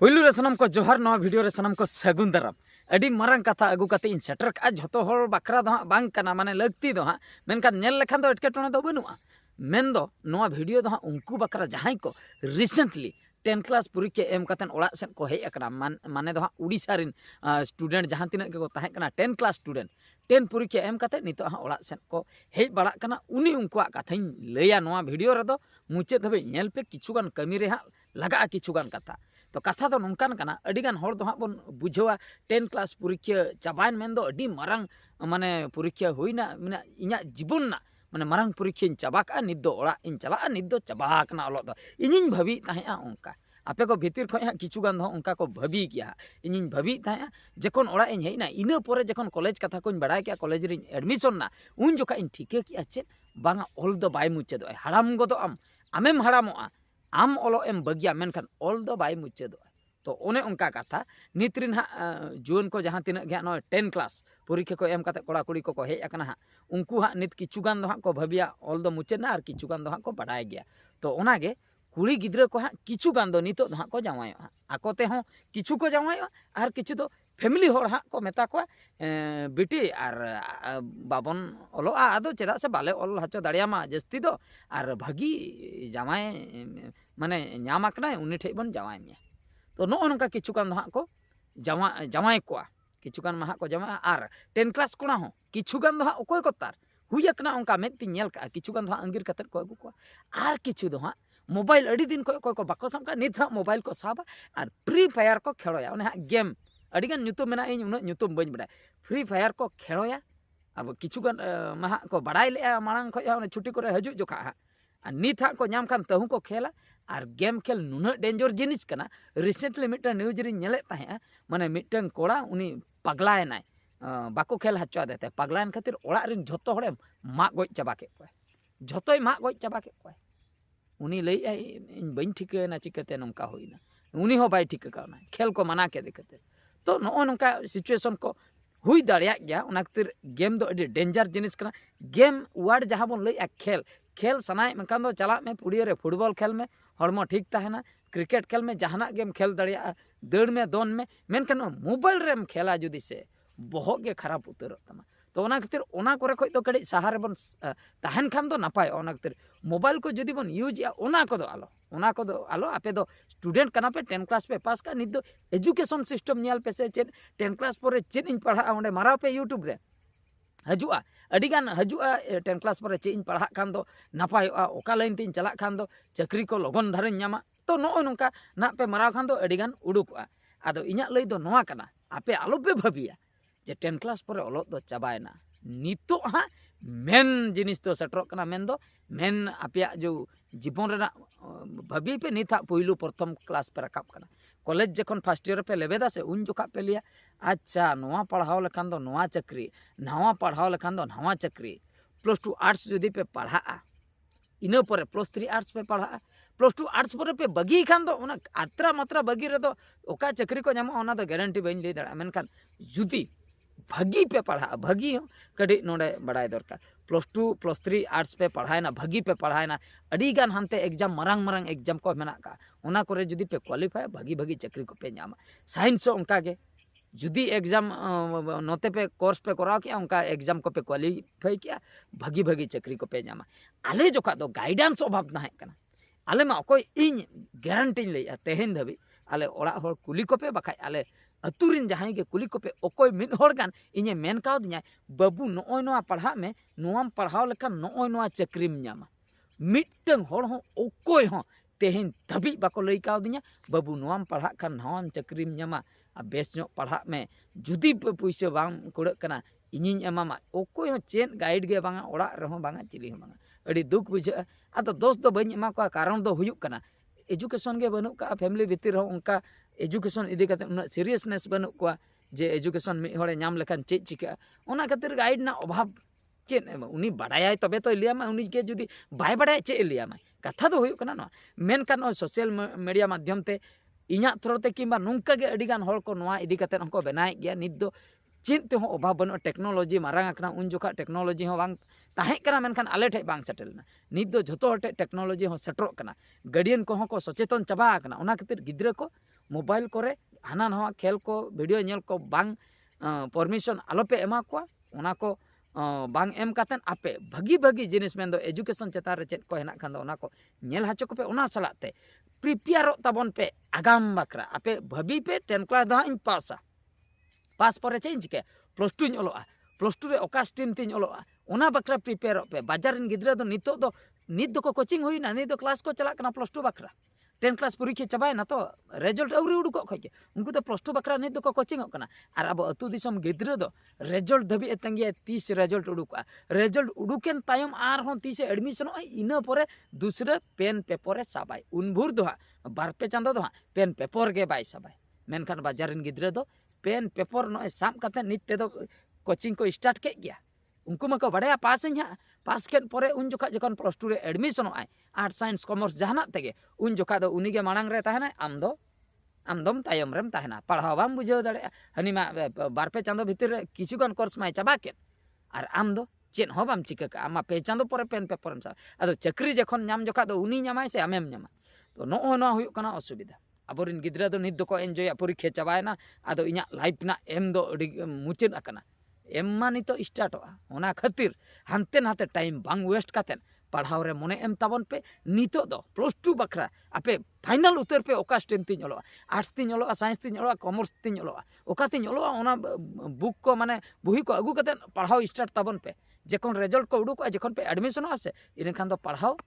पहिलू रे सनम को जोहार नवा वीडियो रे सनम को सगुन दाराम अडी मारंग कथा अगु कते इन सेटर का झतो होल बकरा दो बांग कना माने लगती दो हां मेनकान नेल लेखान दो एटकेटोने दो बनुआ मेन दो नवा वीडियो दो हां उनकू बकरा जहां को रिसेंटली 10 क्लास परीक्षा एम कतन ओड़ा सेन को हेज अकना माने दो हां उड़ीसा रिन स्टूडेंट जहां तिना के को ताहे कना 10 क्लास स्टूडेंट 10 परीक्षा एम कते नितो हां ओड़ा सेन को हेज बड़ा कना उनी उनकुआ कथाइन लैया नवा वीडियो रे दो मुचे धबे नेल पे किछुगान कमी रे हां लगा किछुगान कथा तो कथा तो नौकान कना अडिगान हर दो हां बन बुझेवा 10 क्लास परीक्षा चाबाइन मेन दो अडी मारंग माने परीक्षा होइना माने इnya जीवन ना माने मारंग परीक्षा चाबा का निद दो ओड़ा इन चला निद दो चाबा कना ओलो दो इनिन भाबी ताहेआ ओंका आपे को भीतर खय हां किछुगान दो ओंका को भाबी किया इनिन भाबी ताहेआ जखन ओड़ा इन हेइना इना परे जखन कॉलेज कथा कोन बडाय किया कॉलेज रे एडमिशन ना उन जोका इन ठीके किया चे बांगा ऑल दो बाय मुचे दो हराम गो दो आमेम हरामोआ आम ओलो एम बगिया मेनखान ऑल दो बाय मुचे दो तो ओने उनका कथा नित्रिन हा जुन को जहां तिना गया नो 10 क्लास परीक्षा को एम कते कोड़ा कुड़ी को हेज अकना हा उनको हा नित किचुगान दो हा को भबिया ऑल दो मुचे ना और किचुगान दो हा को बडाय गया तो ओनागे कुड़ी गिद्रा को हा किचुगान दो नितो हा को जावायो हा आकोते हो किछु को जावायो और किछु दो फैमिली होड़ हा को मेता को बेटी और बाबन ओलो आदो चेदा से बाले ओल हचो दाड़ियामा जस्ती दो और भागी जामाय माने न्यामाकना उनी ठे बन जावाय मिया तो नो नका किचुकान हां को जावाय को किचुकान मा को जावाय और 10 क्लास कोना हो किचुगान दो हां ओकोय को तार हुयकना उनका मेत ती नेल का किचुगान दो हां अंगिर कते को अगु को और किछु दो हां मोबाइल अडी दिन को बाको सामका नित हां मोबाइल को साबा और फ्री फायर को खेलोया ओने हां गेम अडिगान ᱧᱩᱛᱩᱢ मेना इन उन ᱧᱩᱛᱩᱢ बइन बड़ा फ्री फायर को खेलोया अब किचुगान मा को बड़ाई ले मांग खय छुट्टी करे हजू जोखा हां नित हां को नाम खान तहु को खेला और गेम खेल नुना डेंजर जिनिस कना रिसेंटली मिटन न्यूज रि नेले ताहे माने मिटन कोड़ा उनी पगलायनाय बाको खेल हच्चा देते पगलायन खातिर ओड़ा रिन झतो हड़े माग गoj चाबा के को झतोय माग गoj चाबा के को उनी लई इन बइन ठिकाना चिकते नंका होइना उनी हो बाय ठिका काना खेल को मना के देखते तो नो नंका सिचुएशन को हुई दाड़िया गया उना खातिर गेम दो अडी डेंजर जिनिस कना गेम वर्ड जहां बन लई खेल खेल सनाय मनकान दो चला में पुड़िया रे फुटबॉल खेल में हड़मो ठीक ताहेना क्रिकेट खेल में जहाना गेम खेल दाड़िया दौड़ में दोन में मेनखान मोबाइल रेम खेला जुदी से बहुत गे खराब उतर तमा तो ओना खातिर ओना करे खय तो कड़ी सहारे बन ताहन खान दो नापाय ओना खातिर मोबाइल को जुदी बन यूज या ओना को दो आलो आपे दो स्टूडेंट कना पे 10 क्लास पे पास का निद दो एजुकेशन सिस्टम नेल पे से 10 क्लास पर चेन इन पढ़ा ओंडे माराव पे यूट्यूब रे हजुआ अडिगान हजुआ 10 क्लास पर चे इन पढ़ा खान दो नापायोआ ओका लाइन तीन चला खान दो चाकरी को लगन धारे न्यामा तो नो नंका ना पे माराव खान दो अडिगान उडुकआ आदो इन्या लई दो नोआ कना आपे आलो पे भाबिया जे 10 क्लास पर ओलो दो चाबायना नितो हा मेन जिनिस तो सेटरो कना मेन दो मेन आपया जो जीवन रेना भाबी पे निथा पहिलू प्रथम क्लास पे रकाब कना कॉलेज जखन फर्स्ट ईयर पे लेबेदा से उन जोखा पे लिया अच्छा नवा पढ़ाओ लेखान दो नवा चक्री नवा पढ़ाओ लेखान दो नवा चक्री +2 आर्ट्स जदी पे पढ़ा इना पर +3 आर्ट्स पे पढ़ा +2 आर्ट्स पर पे बगी खान दो ओना आत्रा मात्रा बगी रे दो ओका चक्री को नाम ओना दो गारंटी बइन दे दड़ा मेनखान जुदी भागी पे पढ़ा भागी हो कड़ी नोडे बड़ाई दरकार +2 +3 आर्ट्स पे पढ़ायना भागी पे पढ़ायना अड़ी गान हानते एग्जाम मारंग मारंग एग्जाम को मेना का ओना करे जुदी पे क्वालिफाई भागी भागी चक्री को पे नामा साइंस उनका के जुदी एग्जाम नोते पे कोर्स पे कराओ किया उनका एग्जाम को पे क्वालिफाई किया भागी भागी चक्री को पे नामा आले जोखा दो गाइडेंस अभाव ना है कना आले मा कोई इन गारंटी लैया तेहेन धबी आले ओड़ा होड़ कुली को पे बखाय आले अतुरिन जहां के कुली को पे ओकोय मिन होड़ गान इने मेन काव दिया बाबू नोय नोआ पढ़ा में नोआम पढ़ाओ लेखा नोय नोआ चक्री में न्यामा मिटंग होड़ हो ओकोय हो तेहेन धबी बाको लई काव दिया बाबू नोआम पढ़ा खान नोआम चक्री में न्यामा आ बेस नो पढ़ा में जुदी पैसा बांग कुड़ कना इनिन एमामा ओकोय हो चेन गाइड गे बांगा ओड़ा रहो बांगा चिली हो बांगा अड़ी दुख बुझा आदो दोस्त दो बइन एमा को कारण दो हुयुक कना एजुकेशन के बनू का फैमिली भीतर हो उनका एजुकेशन इदी कते उना सीरियसनेस बनू को जे एजुकेशन मी होड़े नाम लेखान चे चिका ओना खातिर गाइड ना अभाव चेन उनी बड़ाय तबे तो लिया मा उनी के जुदी बाय बड़ाय चे लिया मा कथा दो हुयुक कना न मेनखान सोशल मीडिया माध्यम ते इन्या थ्रोते किंबा नुंका गे अडिगान होड़ को नोआ इदी कते हमको बनाय गया नित दो चिंत हो अभाव बनो टेक्नोलॉजी मारांग अकना उन जोखा टेक्नोलॉजी हो बांग ताहे कना मेनखान आले ठे बांग सेटलना नित दो झतो हटे टेक्नोलॉजी हो सेटरो कना गार्डियन को सचेतन चाबा कना ओना खातिर गिद्रा को मोबाइल करे हाना नवा खेल को वीडियो नेल को बांग परमिशन आलोपे एमा को ओना को बांग एम कातेन आपे भागी भागी जिनिस मेन दो एजुकेशन चेतान रे चेद को हेना खान दो ओना को नेल हाचो को पे ओना सलाते प्रिपेयर ताबन पे आगाम बाकरा आपे भाबी पे 10 क्लास दो इन पासा पास पर चेंज के प्लस 2 इन ओलोआ प्लस 2 रे ओका स्ट्रीम तीन ओलोआ ओना बाकरा प्रिपेयर पे बाजार इन गिद्रा दो नित दो को कोचिंग हुईना नित दो क्लास को चला कना प्लस 2 बाकरा 10 क्लास परीक्षा चाबायना तो रेजल्ट अवरी उडुको खय उनको तो प्लस 2 बाकरा नित दो को कोचिंग होकना और अब अतु दिसम गिद्रा दो रेजल्ट धबी तंगिया 30 रेजल्ट उडुका रेजल्ट उडुकेन तायम आर हों 30 एडमिशन इना परे दूसरे पेन पेपर साबाय उन भूर दो बारपे चांदो दो पेन पेपर के बाय साबाय मेनखान बाजार इन गिद्रा दो पेन पेपर न साम काते नित दो कोचिंग को स्टार्ट के गया उनको मको बड़े पास पास के परे उन जोखा जखन प्लस 2 रे एडमिशन आय आर्ट साइंस कॉमर्स जहाना तेगे उन जोखा दो उनी के मांग रे ताहेना आमदम तायम रेम ताहेना पढ़ाव बाम बुझाव दाड़े हनी मा बारपे चांदो भीतर रे किछुगान कोर्स माय चाबा के और आम दो चेन हो बाम चिका का आमा पे चांदो परे पेन पेपर सा अदो चक्री जखन नाम जोखा दो उनी नामाय से आमेम नामा तो नो हुयु कना असुविधा अबोरिन गिद्रा दो नित दो को एन्जॉय परीक्षा चाबायना अदो इना लाइफ ना एम दो मुचेद अकना एम्मा नितो स्टार्टोआ ओना खातिर हानते नाते टाइम बांग वेस्ट कातेन पढ़ाव रे मने एम ताबन पे नितो दो प्लस 2 बखरा आपे फाइनल उतर पे ओका स्ट्रीम तीन ओलोआ आर्ट्स तीन ओलोआ साइंस तीन ओलोआ कॉमर्स तीन ओलोआ ओका तीन ओलोआ ओना बुक को माने बुही को अगु कातेन पढ़ाव स्टार्ट ताबन पे जेकोन रिजल्ट को उडुक जेकोन पे एडमिशन आसे इन खान दो पढ़ाव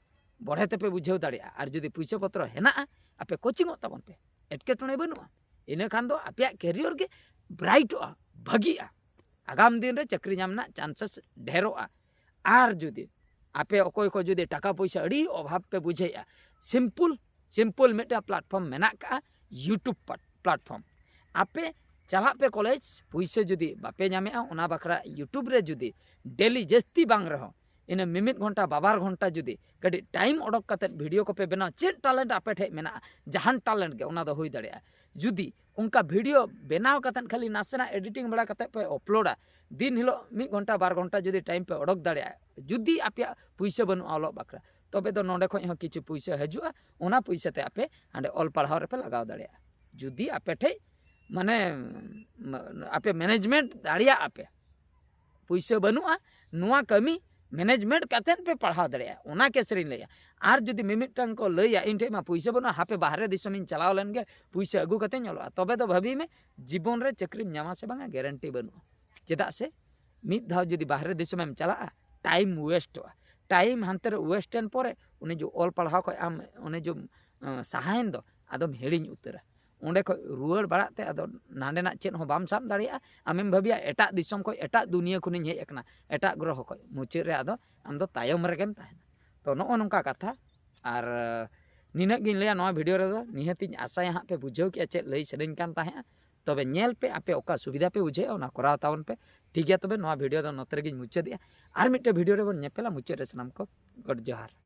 बढ़ेते पे बुझाव दाड़िया और जदी पैसा पत्र हेना आपे कोचिंग ताबन पे एटकेटणे बनुआ इन खान दो आपे कैरियर के ब्राइटोआ भागिया आगाम दिन रे चाकरी नामना चांसेस ढेरोआ आर जुदी आपे अकोय को जुदी टाका पैसा अड़ी अभाव पे बुझेया सिंपल मेटा प्लेटफॉर्म मेना का यूट्यूब प्लेटफॉर्म आपे चला पे कॉलेज पैसा जुदी बापे नामेआ ओना बखरा यूट्यूब रे जुदी डेली जस्ती बांग रहो इन मिमिट घंटा बाबार घंटा जुदी कडी टाइम ओडक काते वीडियो को पे बना चेक टैलेंट आपे ठे मेना जहान टैलेंट के ओना दो होई दाड़िया जुदी उनका वीडियो बनाव कातन खाली नासेना एडिटिंग बड़ा काते पे अपलोडा दिन हिलो 1 घंटा 2 घंटा जुदी टाइम पे ओडक दाड़िया जुदी आपया पैसा बनु ऑलो बकरा तबे तो नोडे खय किछु पैसा हजुआ ओना पैसा ते आपे हांडे ऑल पढ़ाव रे पे लगाव दाड़िया जुदी आपे ठे माने आपे मैनेजमेंट दाड़िया आपे पैसा बनुआ नुआ कमी मैनेजमेंट कातेन पे पढ़ाव दाड़िया ओना के सरी लैया आर जुदी मिमिटन को लैया इन ठे मा पैसा बनुआ हापे बाहरे दिसम इन चलाव लेनगे पैसा अगु काते ñoloa तबे तो भाभी में जीवन रे चाकरी ᱧामा से बांगा गारंटी बनुआ चेदा से मिद धाव जुदी बाहरे दिसम एम चला टाइम वेस्टोआ टाइम हानते रे वेस्टन परे उनी जो ऑल पढ़ाव को आम उनी जो सहायन दो आदम हेड़िñ उतरा ओंडे को रुआड़ बाड़ाते आदो नांडेना चेद हो बाम साब दाड़िया आमेम भाबिया एटा दिसम को एटा दुनिया खुनिñ हेज एकना एटा ग्रह को मुचे रे आदो आम दो तायम रेगेम ताहेना तो नो नोंका कथा और निना गिन लैया नोआ वीडियो रे दो निहतिñ आशाया हाँ पे बुझाव के चेद लई सडेñ कान ताहेआ तबे नेल पे आपे ओका सुविधा पे बुझे ओना कराव तावन पे ठीक गया तबे नोआ वीडियो दो नोते रेगिñ मुचादिया आर मिटे वीडियो रे बन नेपेला मुचे रे सनाम को गड जोहार।